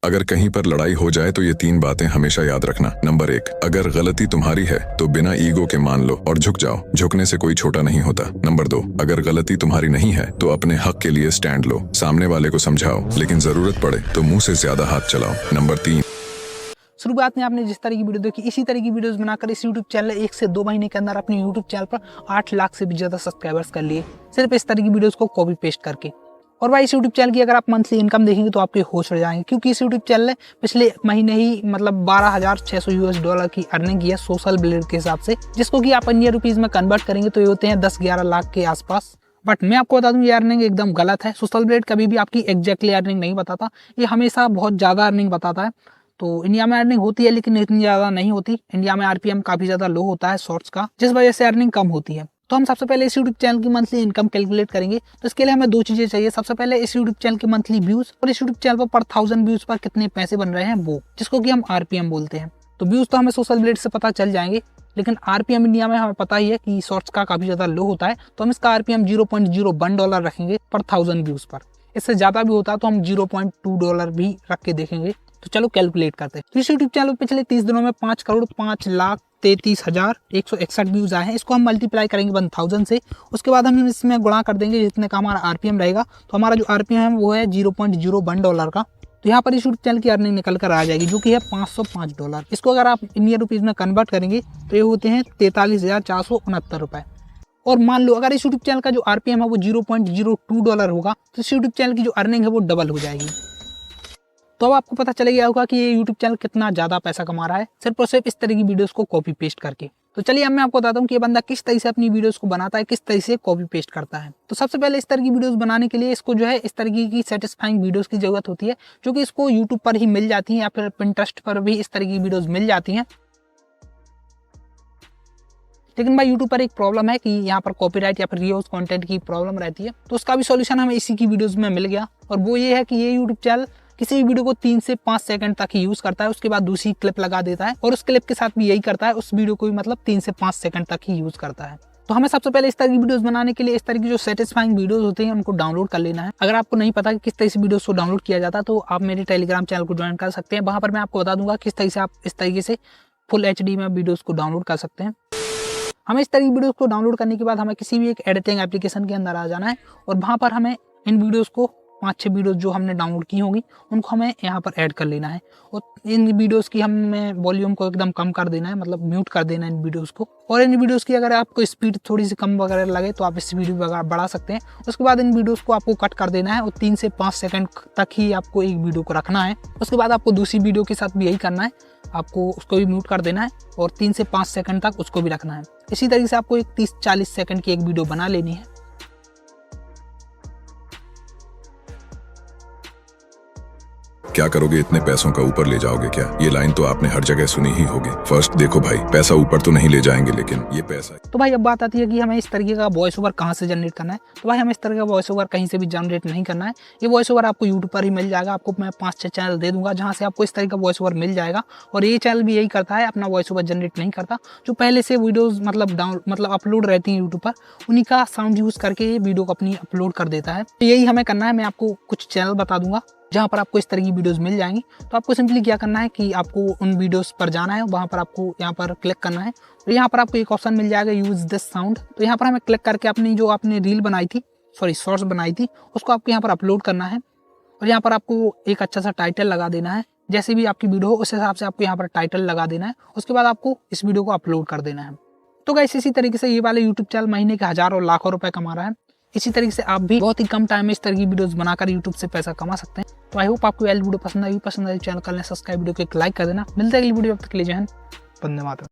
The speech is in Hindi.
अगर कहीं पर लड़ाई हो जाए तो ये 3 बातें हमेशा याद रखना। नंबर 1, अगर गलती तुम्हारी है तो बिना ईगो के मान लो और झुक जाओ। झुकने से कोई छोटा नहीं होता। नंबर 2, अगर गलती तुम्हारी नहीं है तो अपने हक के लिए स्टैंड लो। सामने वाले को समझाओ, लेकिन जरूरत पड़े तो मुंह से ज्यादा हाथ चलाओ। नंबर 3, शुरुआत में आपने जिस तरह की वीडियो देखी इसी तरह की वीडियोस बनाकर इस यूट्यूब चैनल 1 से 2 महीने के अंदर अपने यूट्यूब चैनल पर 8 लाख से भी ज़्यादा सब्सक्राइबर्स कर लिए, सिर्फ इस तरह की वीडियोस को कॉपी पेस्ट करके। और भाई इस यूट्यूब चैनल की अगर आप मंथली इनकम देखेंगे तो आपके होश उड़ जाएंगे, क्योंकि इस यूट्यूब चैनल ने पिछले महीने ही मतलब $12,600 की अर्निंग की है सोशल ब्लेड के हिसाब से, जिसको कि आप इंडियन रुपीज़ में कन्वर्ट करेंगे तो ये होते हैं 10-11 लाख के आसपास। बट मैं आपको बता दूं ये अर्निंग एकदम गलत है। सोशल ब्लेड कभी भी आपकी एग्जैक्टली अर्निंग नहीं बताता, ये हमेशा बहुत ज़्यादा अर्निंग बताता है। तो इंडिया में अर्निंग होती है लेकिन इतनी ज़्यादा नहीं होती। इंडिया में आरपीएम काफ़ी ज़्यादा लो होता है शॉर्ट्स का, जिस वजह से अर्निंग कम होती है। तो हम सबसे पहले इस यूट्यूब चैनल की मंथली इनकम कैलकुलेट करेंगे। तो इसके लिए हमें 2 चीज़ें चाहिए। सबसे पहले इस यूट्यूब चैनल के मंथली व्यूज़ और इस यूट्यूब चैनल पर 1000 व्यूज़ पर कितने पैसे बन रहे हैं वो, जिसको कि हम आरपीएम बोलते हैं। तो व्यूज़ तो हमें सोशल ब्लेड से पता चल जाएंगे, लेकिन आरपीएम इंडिया में हमें पता ही है कि शॉर्ट्स का काफ़ी ज़्यादा लो होता है। तो हम इसका आरपीएम $0.01 रखेंगे पर 1000 व्यूज़ पर। इससे ज़्यादा भी होता है तो हम $0.2 भी रख के देखेंगे। तो चलो कैलकुलेट करते हैं। तो इस यूट्यूब चैनल पिछले 30 दिनों में 5,05,33,161 व्यूज आए हैं। इसको हम मल्टीप्लाई करेंगे 1000 से, उसके बाद हम इसमें गुणा कर देंगे जितने का हमारा आरपीएम रहेगा। तो हमारा जो आरपीएम है वो है $0.01 का। तो यहाँ पर इस यूट्यूब चैनल की अर्निंग निकल कर आ जाएगी जो कि है $505। इसको अगर आप इंडियन रुपीज़ में कन्वर्ट करेंगे तो ये होते हैं 43,469 रुपये। और मान लो अगर इस यूट्यूब चैनल का जो आरपीएम है वो $0.02 होगा तो इस यूट्यूब चैनल की जो अर्निंग है वो डबल हो जाएगी। तो अब आपको पता चल गया होगा कि ये YouTube चैनल कितना ज़्यादा पैसा कमा रहा है सिर्फ और सिर्फ इस तरह की वीडियोस को कॉपी पेस्ट करके। तो चलिए अब मैं आपको बताता हूँ कि ये बंदा किस तरह से अपनी वीडियोस को बनाता है, किस तरह से कॉपी पेस्ट करता है। तो सबसे पहले इस तरह की वीडियोस बनाने के लिए इसको जो है इस तरह की सेटिस्फाइंग वीडियोस की जरूरत होती है, जो कि इसको यूट्यूब पर ही मिल जाती है या फिर पिंटरेस्ट पर भी इस तरह की वीडियोस मिल जाती हैं। लेकिन भाई यूट्यूब पर एक प्रॉब्लम है कि यहाँ पर कॉपीराइट या फिर रीयूज कंटेंट की प्रॉब्लम रहती है। तो उसका भी सॉल्यूशन हमें इसी की वीडियोस में मिल गया, और वो ये है कि ये यूट्यूब चैनल किसी भी वीडियो को 3 से 5 सेकंड तक ही यूज करता है, उसके बाद दूसरी क्लिप लगा देता है और उस क्लिप के साथ भी यही करता है, उस वीडियो को भी मतलब 3 से 5 सेकंड तक ही यूज करता है। तो हमें सबसे पहले इस तरह की वीडियोस बनाने के लिए इस तरह की जो सेटिस्फाइंग वीडियोस होते हैं उनको डाउनलोड कर लेना है। अगर आपको नहीं पता कि किस तरह से वीडियोस को डाउनलोड किया जाता तो आप मेरे टेलीग्राम चैनल को ज्वाइन कर सकते हैं। वहां पर मैं आपको बता दूंगा किस तरह से आप इस तरीके से फुल HD में वीडियोस को डाउनलोड कर सकते हैं। हमें इस तरह की वीडियोस को डाउनलोड करने के बाद हमें किसी भी एक एडिटिंग एप्लीकेशन के अंदर आ जाना है और वहाँ पर हमें इन वीडियोस को 5-6 वीडियोस जो हमने डाउनलोड की होंगी उनको हमें यहाँ पर ऐड कर लेना है। और इन वीडियोस की हमें वॉल्यूम को एकदम कम कर देना है, मतलब म्यूट कर देना है इन वीडियोस को। और इन वीडियोस की अगर आपको स्पीड थोड़ी सी कम वगैरह लगे तो आप इस वीडियो बढ़ा सकते हैं। उसके बाद इन वीडियोस को आपको कट कर देना है और 3 से 5 सेकंड तक ही आपको एक वीडियो को रखना है। उसके बाद आपको दूसरी वीडियो के साथ भी यही करना है, आपको उसको भी म्यूट कर देना है और 3 से 5 सेकंड तक उसको भी रखना है। इसी तरीके से आपको एक 30-40 सेकंड की एक वीडियो बना लेनी है। क्या करोगे इतने पैसों का, ऊपर ले जाओगे क्या? ये लाइन तो आपने हर जगह सुनी ही होगी। फर्स्ट देखो भाई, पैसा ऊपर तो नहीं ले जाएंगे, लेकिन ये पैसा। तो भाई अब बात आती है कि हमें इस तरीके का वॉइस ओवर कहाँ से जनरेट करना है। तो भाई हमें इस तरह का वॉइस ओवर कहीं से भी जनरेट नहीं करना है। ये वॉइस ओवर आपको यूट्यूब पर ही मिल जाएगा। आपको मैं 5-6 चैनल दे दूंगा जहाँ से आपको इस तरह का वॉइस ओवर मिल जाएगा। और ये चैनल भी यही करता है, अपना वॉइस ओवर जनरेट नहीं करता। जो पहले से वीडियोज मतलब अपलोड रहती हैं यूट्यूब पर, उन्हीं का साउंड यूज करके ये वीडियो को अपनी अपलोड कर देता है। तो यही हमें करना है। मैं आपको कुछ चैनल बता दूंगा जहाँ पर आपको इस तरह की वीडियोस मिल जाएंगी। तो आपको सिंपली क्या करना है कि आपको उन वीडियोस पर जाना है, वहाँ पर आपको यहाँ पर क्लिक करना है। तो यहाँ पर आपको एक ऑप्शन मिल जाएगा यूज दिस साउंड। तो यहाँ पर हमें क्लिक करके अपनी जो आपने रील बनाई थी, शॉर्ट्स बनाई थी, उसको आपको यहाँ पर अपलोड करना है। और यहाँ पर आपको एक अच्छा सा टाइटल लगा देना है। जैसे भी आपकी वीडियो हो उस हिसाब से आपको यहाँ पर टाइटल लगा देना है। उसके बाद आपको इस वीडियो को अपलोड कर देना है। तो गाइस इसी तरीके से ये वाले यूट्यूब चैनल महीने के हजारों लाखों रुपए कमा रहा है। इसी तरीके से आप भी बहुत ही कम टाइम में इस तरह की वीडियोस बनाकर यूट्यूब से पैसा कमा सकते हैं। तो आई होप आपको ये वीडियो पसंद आई। चैनल कर लें सब्सक्राइब, वीडियो को एक लाइक कर देना। मिलते हैं अगली वीडियो, अब तक के लिए जय हिंद, वंदे मातरम।